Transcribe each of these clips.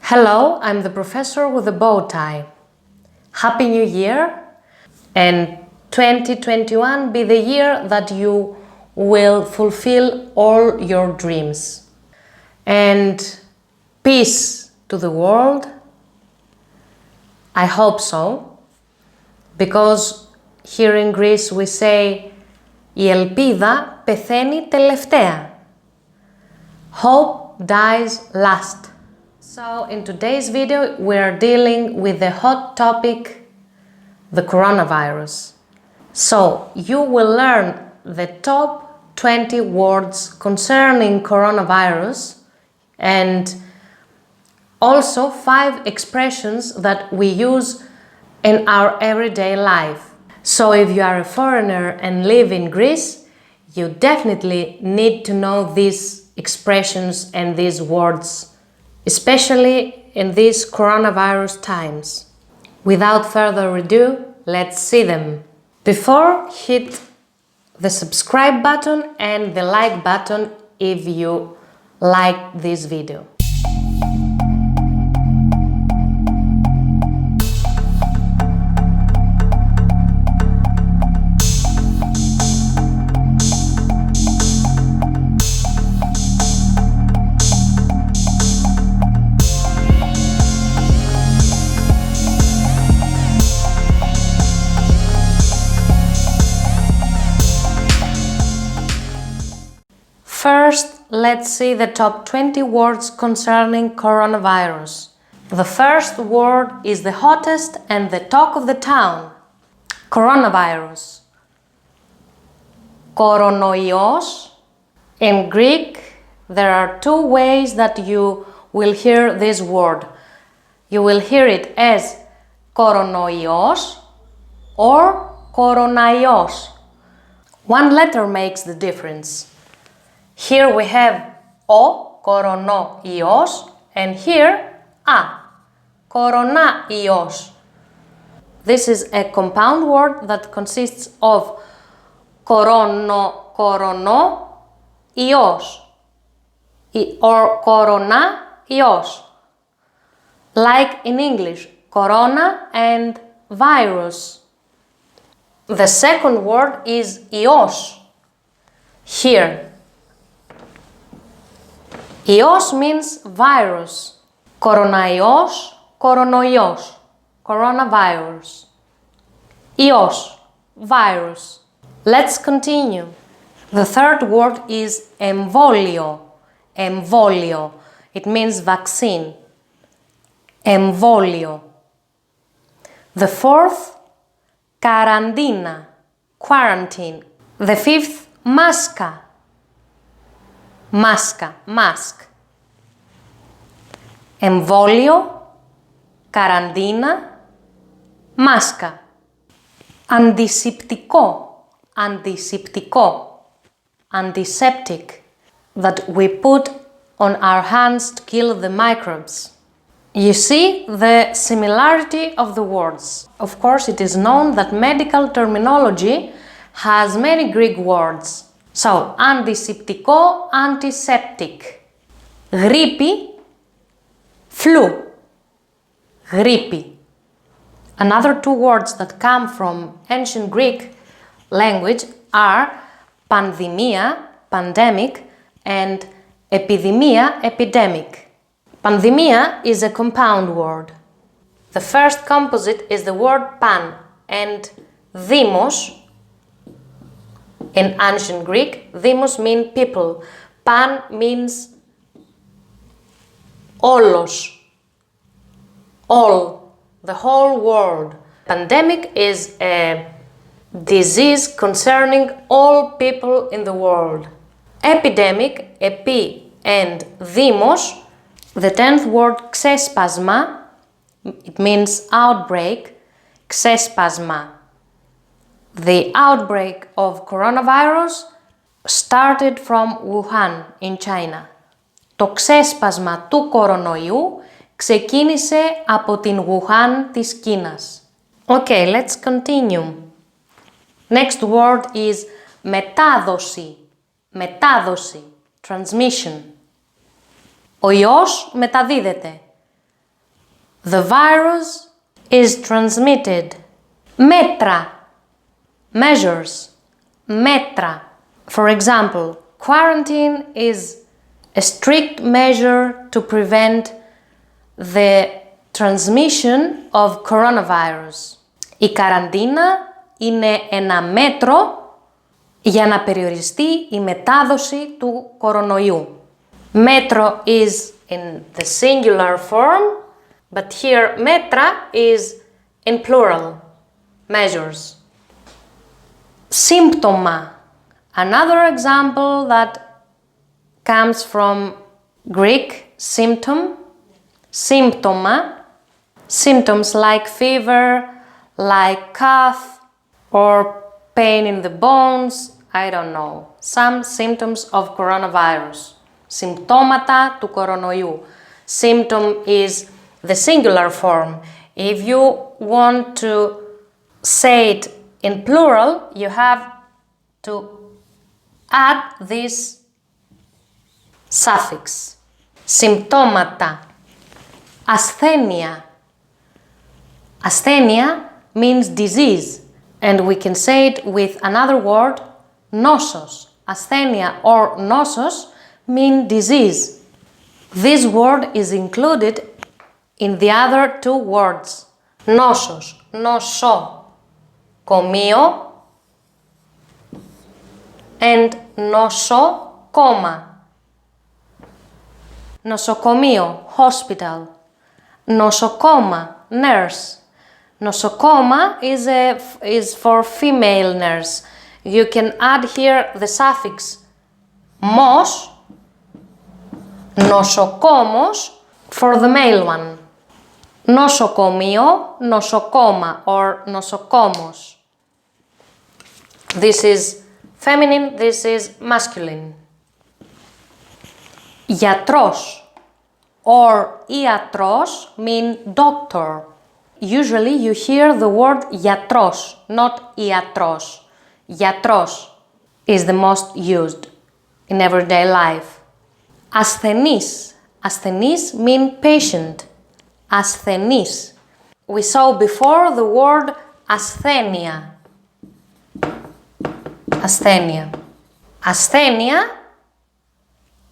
Hello, I'm the professor with the bow tie. Happy New Year, and 2021 be the year that you will fulfill all your dreams. And peace to the world. I hope so, because here in Greece we say η ελπίδα πεθαίνει τελευταία. Hope dies last. So in today's video we are dealing with the hot topic, the coronavirus. So you will learn the top 20 words concerning coronavirus and also 5 expressions that we use in our everyday life. So if you are a foreigner and live in Greece, you definitely need to know these expressions and these words, especially in these coronavirus times. Without further ado, let's see them. Before, hit the subscribe button and the like button if you like this video. First, let's see the top 20 words concerning coronavirus. The first word is the hottest and the talk of the town. Coronavirus. Koronoios. In Greek, there are 2 ways that you will hear this word. You will hear it as koronoios or koronaios. One letter makes the difference. Here we have O, koronoios, and here A, koronaios. This is a compound word that consists of korono, ios, or koronaios. Like in English, corona and virus. The second word is ios. Here, ios means virus. Koronaios, koronoios, coronavirus. Ios, virus. Let's continue. The third word is emvolio. Emvolio. It means vaccine. Emvolio. The fourth, karantina. Quarantine. The fifth, maska. Maska, mask. Εμβόλιο, καραντίνα, μάσκα. Αντισηπτικό, αντισηπτικό, antiseptic, that we put on our hands to kill the microbes. You see the similarity of the words. Of course, it is known that medical terminology has many Greek words. So, αντισηπτικό, antiseptic. Γρίπη, flu. Γρίπη. Another 2 words that come from ancient Greek language are πανδημία, pandemic, and επιδημία, epidemic. Πανδημία is a compound word. The first composite is the word pan, and demos. In ancient Greek, demos mean people. Pan means olos, all, the whole world. Pandemic is a disease concerning all people in the world. Epidemic, epi and demos, the 10th word ξέσπασμα, it means outbreak, ξέσπασμα. The outbreak of coronavirus started from Wuhan in China. Το ξέσπασμα του κορονοϊού ξεκίνησε από την Wuhan της Κίνας. Okay, let's continue. Next word is μετάδοση. Μετάδοση, transmission. Ο ιός μεταδίδεται. The virus is transmitted. Μέτρα, measures, μέτρα. For example, quarantine is a strict measure to prevent the transmission of coronavirus. Η καραντίνα είναι ένα μέτρο για να περιοριστεί η μετάδοση του κορονοϊού. Μέτρο is in the singular form, but here μέτρα is in plural, measures. Σύμπτωμα, another example that comes from Greek, symptom, σύμπτωμα, symptoms like fever, like cough, or pain in the bones, I don't know, some symptoms of coronavirus. Συμπτώματα του κορονοϊού. Symptom is the singular form. If you want to say it in plural, you have to add this suffix. Συμπτώματα. Ασθένεια. Ασθένεια means disease, and we can say it with another word, νόσος. Ασθένεια or νόσος mean disease. This word is included in the other two words. Νόσος, νοσοκομείο and νοσοκόμα. Νοσοκομείο, hospital. Νοσοκόμα, nurse. Νοσοκόμα is for female nurse. You can add here the suffix mos, νοσοκόμος for the male one. Νοσοκομείο, νοσοκόμα or νοσοκόμος. This is feminine, this is masculine. Γιατρός or ιατρός mean doctor. Usually you hear the word γιατρός, not ιατρός. Γιατρός is the most used in everyday life. Ασθενής. Ασθενής mean patient. Ασθενής. We saw before the word ασθένεια. Ασθένεια. Ασθένεια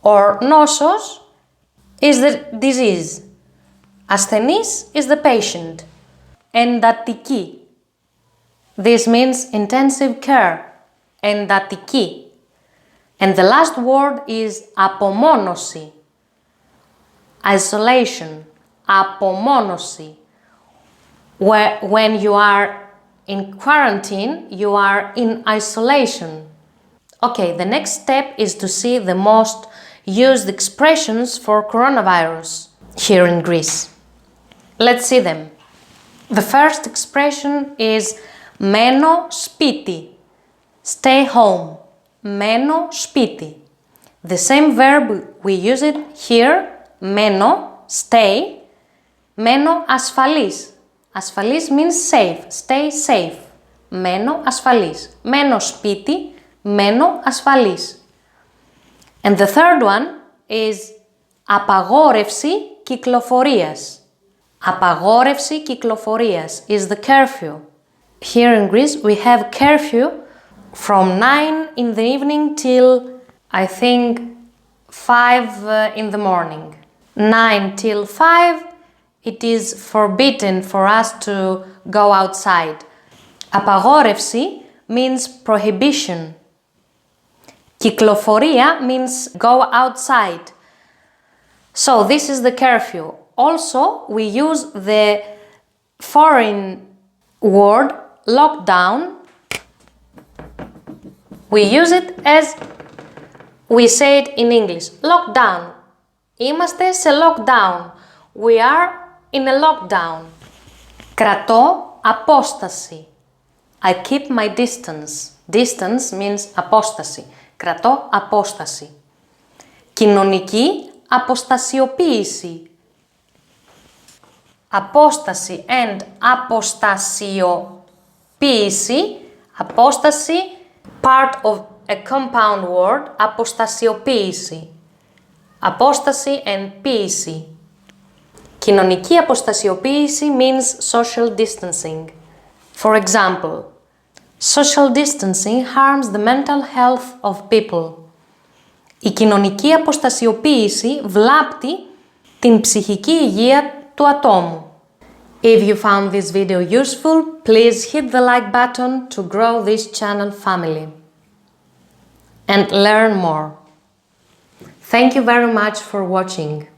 or νόσος is the disease. Ασθενής is the patient. Εντατική. This means intensive care. Εντατική. And the last word is απομόνωση. Isolation. Απομόνωση. When you are in quarantine, you are in isolation. Okay, the next step is to see the most used expressions for coronavirus here in Greece. Let's see them. The first expression is μένω σπίτι. Stay home. Μένω σπίτι. The same verb we use it here, μένω, stay. Μένω ασφαλής. Ασφαλής means safe. Stay safe. Μένω ασφαλής. Μένω σπίτι. Μένω ασφαλής. And the third one is απαγόρευση κυκλοφορίας. Απαγόρευση κυκλοφορίας is the curfew. Here in Greece we have curfew from 9 in the evening till I think 5 in the morning. 9 till 5 it is forbidden for us to go outside. Απαγόρευση means prohibition. Κυκλοφορία means go outside. So this is the curfew. Also, we use the foreign word lockdown. We use it as we say it in English. Lockdown. Είμαστε σε lockdown. We are in a lockdown. Κρατώ απόσταση. I keep my distance. Distance means απόσταση. Κρατώ απόσταση. Κοινωνική αποστασιοποίηση. Απόσταση and αποστασιοποίηση. Απόσταση, part of a compound word, αποστασιοποίηση. Απόσταση and ποίηση. Κοινωνική αποστασιοποίηση means social distancing. For example, social distancing harms the mental health of people. Η κοινωνική αποστασιοποίηση βλάπτει την ψυχική υγεία του ατόμου. If you found this video useful, please hit the like button to grow this channel family and learn more. Thank you very much for watching.